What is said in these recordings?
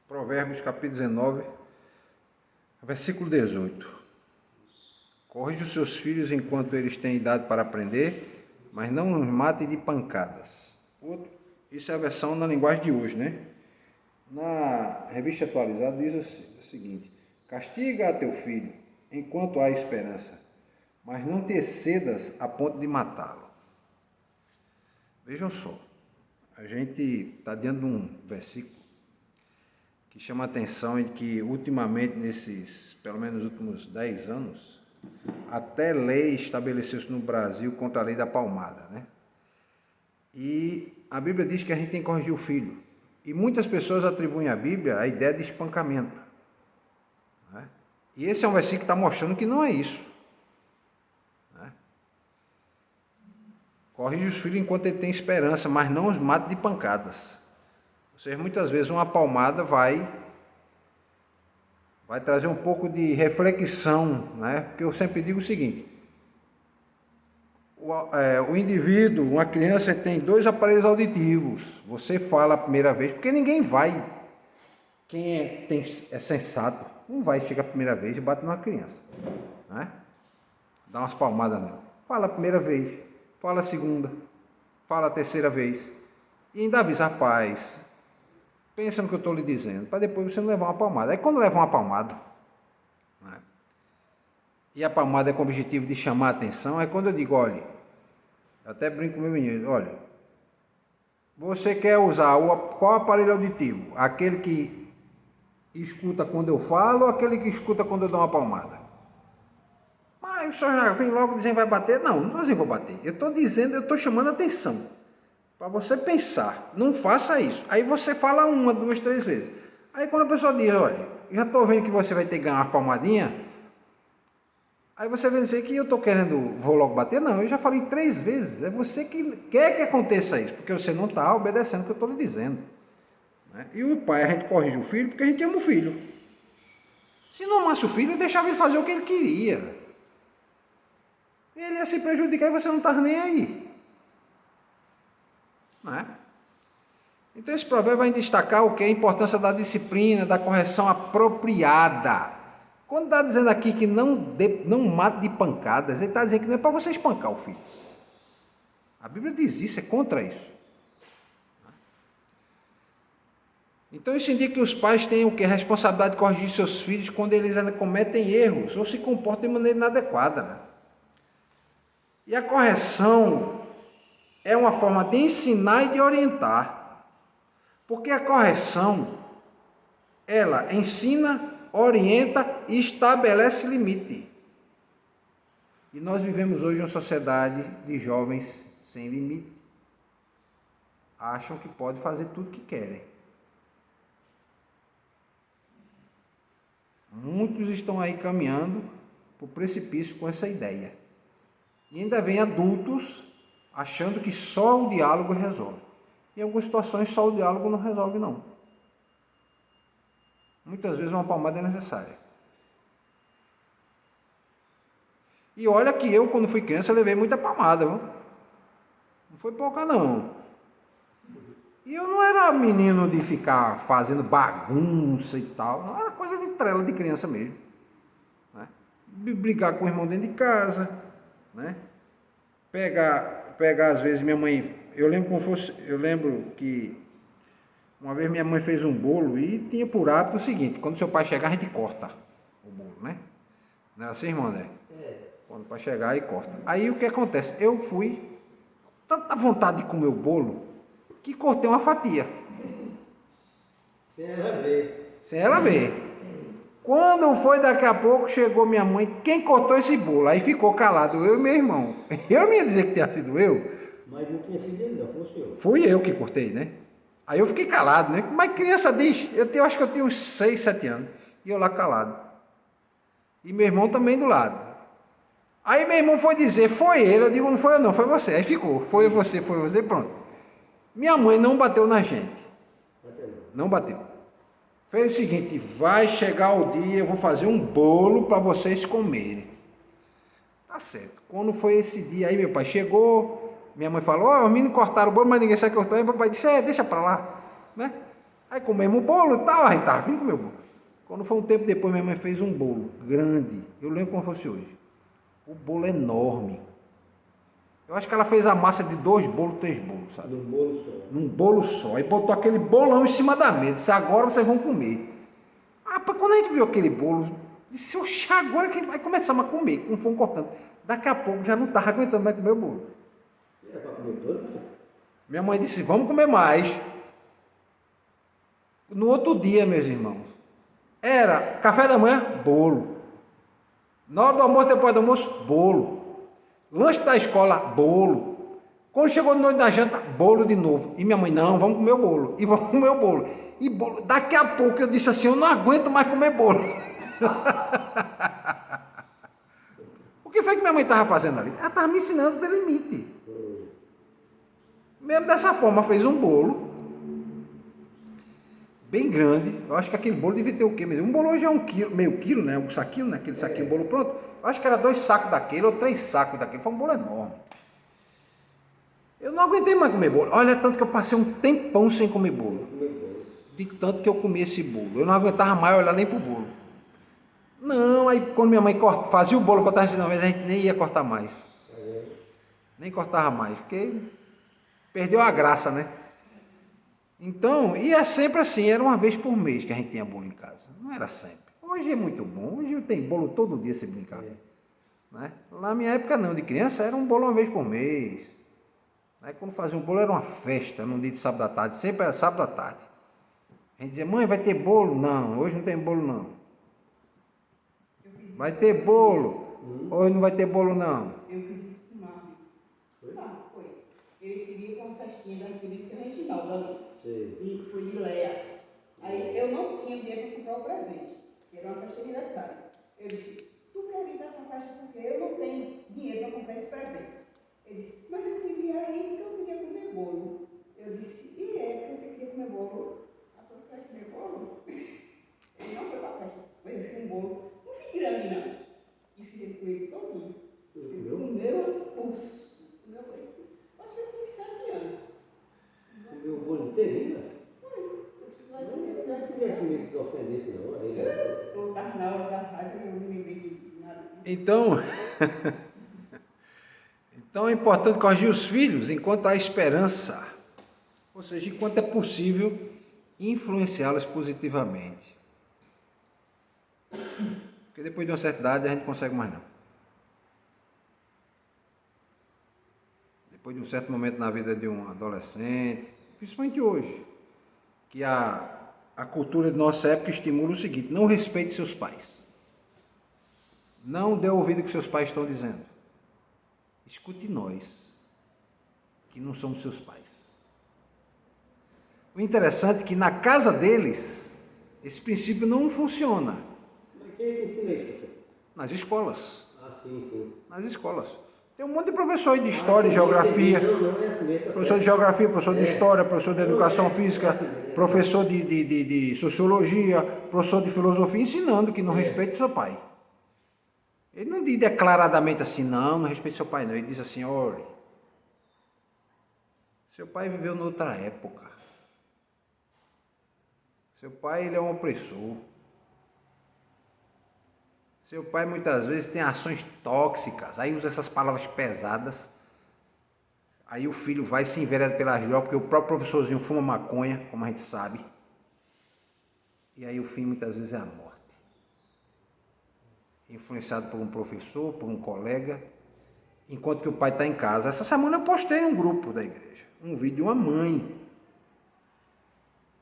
Provérbios capítulo 19, versículo 18. Corrija os seus filhos enquanto eles têm idade para aprender, mas não os mate de pancadas. Isso é a versão na linguagem de hoje, né? Na revista atualizada diz o seguinte: castiga a teu filho enquanto há esperança, mas não te excedas a ponto de matá-lo. Vejam só, a gente está diante de um versículo que chama a atenção em que ultimamente, pelo menos nos últimos 10 anos, até lei estabeleceu-se no Brasil contra a lei da palmada, né? E a Bíblia diz que a gente tem que corrigir o filho. E muitas pessoas atribuem à Bíblia a ideia de espancamento, né? E esse é um versículo que está mostrando que não é isso, né? Corrige os filhos enquanto ele tem esperança, mas não os mate de pancadas. Ou seja, muitas vezes uma palmada vai trazer um pouco de reflexão, né? Porque eu sempre digo o seguinte: o indivíduo, uma criança, tem 2 aparelhos auditivos. Você fala a primeira vez, porque ninguém vai, quem é sensato, não vai chegar a primeira vez e bate numa criança, né? Dá umas palmadas nela. Fala a primeira vez, fala a segunda, fala a terceira vez, e ainda avisa: rapaz, pensa no que eu estou lhe dizendo, para depois você não levar uma palmada. Aí quando leva uma palmada, né, e a palmada é com o objetivo de chamar a atenção, é quando eu digo: olha, eu até brinco com o meu menino: olha, você quer usar qual aparelho auditivo? Aquele que escuta quando eu falo ou aquele que escuta quando eu dou uma palmada? Mas o senhor já vem logo dizendo que vai bater? Não, não estou dizendo que vou bater. Eu estou dizendo, eu estou chamando a atenção para você pensar. Não faça isso. Aí você fala 1, 2, 3 vezes. Aí quando a pessoa diz: olha, já estou vendo que você vai ter que ganhar uma palmadinha. Aí você vai dizer que eu estou querendo, vou logo bater? Não, eu já falei 3 vezes. É você que quer que aconteça isso, porque você não está obedecendo o que eu estou lhe dizendo, né? E o pai, a gente corrige o filho porque a gente ama o filho. Se não amasse o filho, deixava ele fazer o que ele queria. Ele ia se prejudicar e você não estava nem aí, não é? Então esse provérbio vai destacar o que? A importância da disciplina, da correção apropriada. Quando está dizendo aqui que não mate de pancadas, ele está dizendo que não é para você espancar o filho. A Bíblia diz isso, é contra isso. Então isso indica que os pais têm o que? A responsabilidade de corrigir seus filhos quando eles ainda cometem erros ou se comportam de maneira inadequada, né? E a correção é uma forma de ensinar e de orientar. Porque a correção, ela ensina, orienta e estabelece limite. E nós vivemos hoje uma sociedade de jovens sem limite. Acham que pode fazer tudo o que querem. Muitos estão aí caminhando para o precipício com essa ideia. E ainda vem adultos achando que só o diálogo resolve. Em algumas situações só o diálogo não resolve, não. Muitas vezes uma palmada é necessária. E olha que eu, quando fui criança, levei muita palmada, viu? Não foi pouca, não. E eu não era menino de ficar fazendo bagunça e tal. Não, era coisa de trela de criança mesmo, né? Brigar com o irmão dentro de casa, né? Pegar às vezes minha mãe, eu lembro que uma vez minha mãe fez um bolo e tinha por hábito o seguinte: quando seu pai chegar, a gente corta o bolo, né? Não era assim, irmão, né? Quando o pai chegar, aí corta. Aí o que acontece? Eu fui tanta vontade de comer o bolo que cortei uma fatia. Sem ela ver. Sem ela ver. Quando foi daqui a pouco, chegou minha mãe: quem cortou esse bolo? Aí ficou calado, eu e meu irmão. Eu não ia dizer que tinha sido eu. Mas não tinha sido ele, não, foi o senhor. Fui eu que cortei, né? Aí eu fiquei calado, né? Mas criança diz, eu acho que eu tinha uns 6, 7 anos. E eu lá calado. E meu irmão também do lado. Aí meu irmão foi dizer: foi ele. Eu digo: não foi eu não, foi você. Aí ficou: foi você, pronto. Minha mãe não bateu na gente. Não bateu. Fez o seguinte: vai chegar o dia, eu vou fazer um bolo para vocês comerem. Tá certo. Quando foi esse dia aí, meu pai chegou, minha mãe falou: os meninos cortaram o bolo, mas ninguém sabe cortar. E meu pai disse: deixa para lá, né? Aí comemos o bolo e tal, aí tava vindo comer o bolo. Quando foi um tempo depois, minha mãe fez um bolo grande. Eu lembro como fosse hoje. O bolo é enorme. Eu acho que ela fez a massa de 2 bolos, 3 bolos, sabe? Num bolo só. Num bolo só. E botou aquele bolão em cima da mesa. Disse, agora vocês vão comer. Rapaz, quando a gente viu aquele bolo, disse, oxe, agora que a gente vai começar a comer, com fome cortando. Daqui a pouco já não estava aguentando mais comer o bolo. Era para comer todo, né? Minha mãe disse, vamos comer mais. No outro dia, meus irmãos, era café da manhã, bolo. Na hora do almoço, depois do almoço, bolo. Lanche da escola, bolo. Quando chegou de noite da janta, bolo de novo. E minha mãe, não, vamos comer o bolo. E vamos comer o bolo. E bolo. Daqui a pouco eu disse assim, eu não aguento mais comer bolo. O que foi que minha mãe estava fazendo ali? Ela estava me ensinando a ter limite. Mesmo dessa forma, fez um bolo bem grande. Eu acho que aquele bolo devia ter o quê? Um bolo hoje é 1 quilo, meio quilo, né? Um saquinho, né? Aquele saquinho, bolo pronto. Eu acho que era 2 sacos daquele ou 3 sacos daquele. Foi um bolo enorme. Eu não aguentei mais comer bolo. Olha, tanto que eu passei um tempão sem comer bolo. De tanto que eu comi esse bolo. Eu não aguentava mais olhar nem pro bolo. Não, aí quando minha mãe fazia o bolo, cortava assim, não, mas a gente nem ia cortar mais. Nem cortava mais, porque perdeu a graça, né? Então, e é sempre assim, era uma vez por mês que a gente tinha bolo em casa. Não era sempre. Hoje é muito bom, hoje tem bolo todo dia se brincar. Né? Lá na minha época não, de criança era um bolo uma vez por mês. Aí quando fazia um bolo era uma festa, num dia de sábado à tarde, sempre era sábado à tarde. A gente dizia, mãe, vai ter bolo? Não, hoje não tem bolo não. Vai ter bolo? Hoje não vai ter bolo não. Eu fiz isso com o Marco. Foi. Ele queria uma festinha da polícia Reginaldo ali. E fui de Leia. Aí eu não tinha dinheiro para comprar o presente. Era uma festa de aniversário. Eu disse, tu quer ir dessa festa porque eu não tenho dinheiro para comprar esse presente. Ele disse, mas eu queria ir porque eu queria comer bolo. Eu disse, e é que você queria comer bolo? A pessoa vai comer bolo? Ele não foi para a festa. Ele fez um bolo. Não fiz grande não. E fiz com ele todinho. Ele comeu acho que eu tinha 7 anos. Comeu o bolo inteirinho, né? Não tivesse medo que ofendesse, não. Eu estava na hora da raiva e eu não me lembrei de nada disso. Então é importante corrigir os filhos enquanto há esperança. Ou seja, enquanto é possível influenciá-los positivamente. Porque depois de uma certa idade a gente não consegue mais não. Depois de um certo momento na vida de um adolescente, principalmente hoje, que a cultura de nossa época estimula o seguinte, não respeite seus pais. Não dê ouvido ao que seus pais estão dizendo. Escute nós, que não somos seus pais. O interessante é que na casa deles, esse princípio não funciona. Mas quem ensina isso, professor? Nas escolas. Ah, sim. Nas escolas. Tem um monte de professor de história, geografia. Não, é assim mesmo, tá Professor certo. de geografia, professor de história, professor de educação física, professor de sociologia, professor de filosofia, ensinando que não respeite seu pai. Ele não diz declaradamente assim, não respeite seu pai, não. Ele diz assim, olha, seu pai viveu noutra época. Seu pai, ele é um opressor. Seu pai, muitas vezes, tem ações tóxicas. Aí usa essas palavras pesadas. Aí o filho vai se envereda pelas drogas, porque o próprio professorzinho fuma maconha, como a gente sabe. E aí o fim, muitas vezes, é a morte. Influenciado por um professor, por um colega, enquanto que o pai está em casa. Essa semana eu postei em um grupo da igreja um vídeo de uma mãe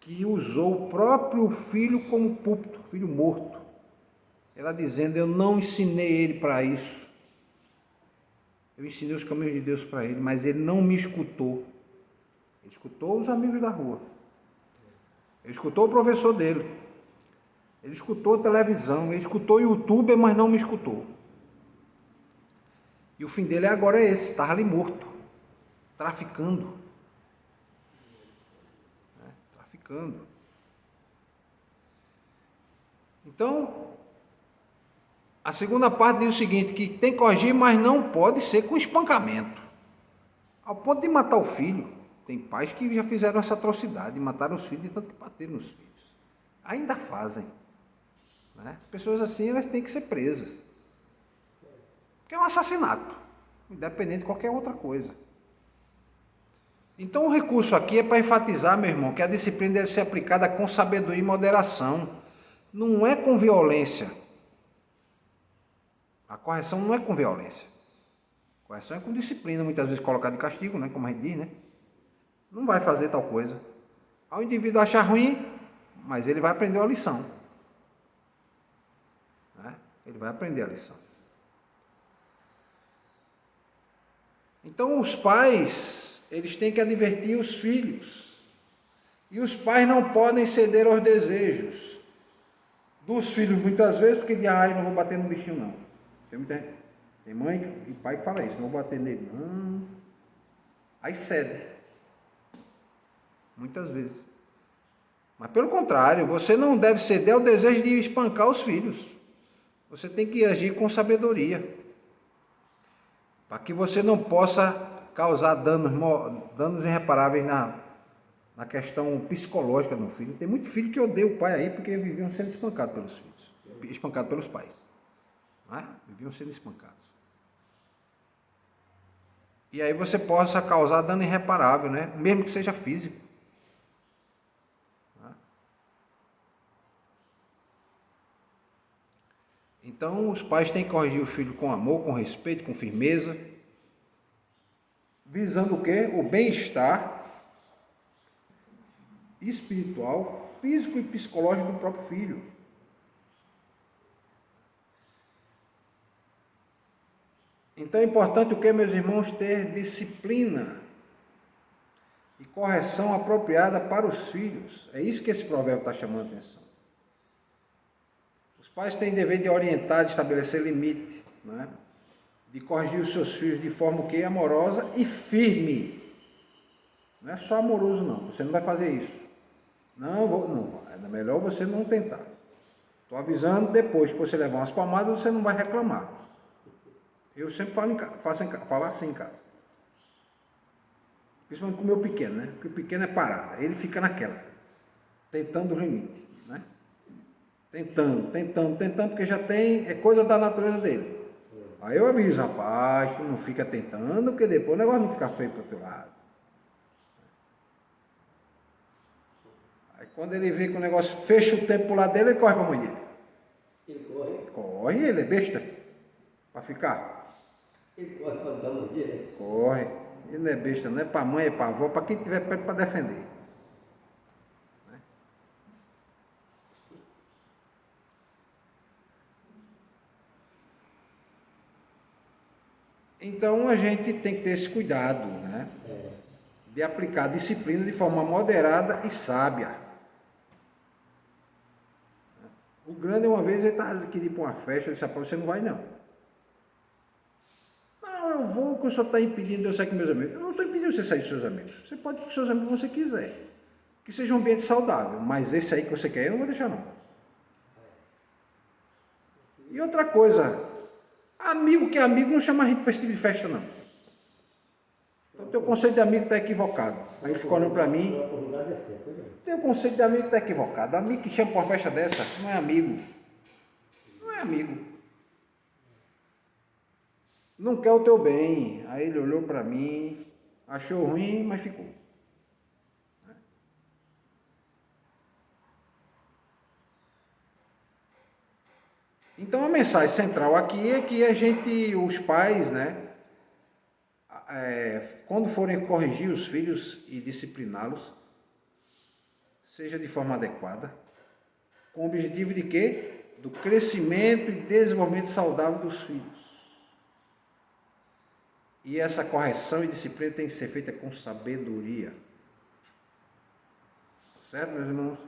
que usou o próprio filho como púlpito, filho morto. Ela dizendo, eu não ensinei ele para isso. Eu ensinei os caminhos de Deus para ele, mas ele não me escutou. Ele escutou os amigos da rua. Ele escutou o professor dele. Ele escutou a televisão, ele escutou o YouTube, mas não me escutou. E o fim dele agora é esse, estava ali morto, traficando. Traficando. Então, a segunda parte diz o seguinte, que tem que corrigir, mas não pode ser com espancamento. Ao ponto de matar o filho. Tem pais que já fizeram essa atrocidade, mataram os filhos de tanto que bateram nos filhos. Ainda fazem. Né? Pessoas assim, elas têm que ser presas. Porque é um assassinato, independente de qualquer outra coisa. Então o recurso aqui é para enfatizar, meu irmão, que a disciplina deve ser aplicada com sabedoria e moderação. Não é com violência. A correção não é com violência. A correção é com disciplina, muitas vezes colocada de castigo, né? Como a gente diz, né? Não vai fazer tal coisa. Ao indivíduo achar ruim, mas ele vai aprender a lição. Né? Ele vai aprender a lição. Então os pais, eles têm que advertir os filhos. E os pais não podem ceder aos desejos dos filhos muitas vezes, porque de não vou bater no bichinho não. Tem mãe e pai que fala isso, não vou bater nele não. Aí cede. Muitas vezes. Mas pelo contrário, você não deve ceder ao desejo de espancar os filhos. Você tem que agir com sabedoria. Para que você não possa causar danos irreparáveis na questão psicológica do filho. Tem muito filho que odeia o pai aí porque viviam sendo espancados pelos filhos. Espancados pelos pais. Não é? Viviam sendo espancados. E aí você possa causar dano irreparável, né? Mesmo que seja físico. Então, os pais têm que corrigir o filho com amor, com respeito, com firmeza, visando o quê? O bem-estar espiritual, físico e psicológico do próprio filho. Então, é importante o quê, meus irmãos? Ter disciplina e correção apropriada para os filhos. É isso que esse provérbio está chamando a atenção. Os pais têm dever de orientar, de estabelecer limite, né? De corrigir os seus filhos de forma o quê? Amorosa e firme. Não é só amoroso não, você não vai fazer isso. Não, é melhor você não tentar. Estou avisando, depois que você levar umas palmadas, você não vai reclamar. Eu sempre falo assim em casa. Principalmente com o meu pequeno, né? Porque o pequeno é parado, ele fica naquela, tentando o limite, né? Tentando, porque já é coisa da natureza dele. Aí eu aviso, rapaz, tu não fica tentando, porque depois o negócio não fica feio pro teu lado. Aí quando ele vê que o negócio fecha o tempo pro lado dele, ele corre pra mãe dele. Ele corre? Corre, ele é besta. Pra ficar. Ele corre pra dar uma dia, né? Corre. Ele não é besta, não é pra mãe, é pra avó, pra quem tiver perto pra defender. Então a gente tem que ter esse cuidado, né? De aplicar a disciplina de forma moderada e sábia. O grande, uma vez, ele estava querendo ir para uma festa, eu disse, você não vai não. Não, eu vou, porque o senhor está impedindo de eu sair com meus amigos. Eu não estou impedindo você sair com seus amigos. Você pode ir com seus amigos se você quiser. Que seja um ambiente saudável, mas esse aí que você quer, eu não vou deixar não. E outra coisa, amigo que é amigo não chama a gente para esse tipo de festa não. Então, teu conceito de amigo está equivocado. Aí ele ficou olhando para mim. Teu conceito de amigo está equivocado. Amigo que chama para uma festa dessa não é amigo. Não é amigo. Não quer o teu bem. Aí ele olhou para mim, achou ruim, mas ficou. Então a mensagem central aqui é que a gente, os pais, né? Quando forem corrigir os filhos e discipliná-los, seja de forma adequada, com o objetivo de quê? Do crescimento e desenvolvimento saudável dos filhos. E essa correção e disciplina tem que ser feita com sabedoria. Certo, meus irmãos?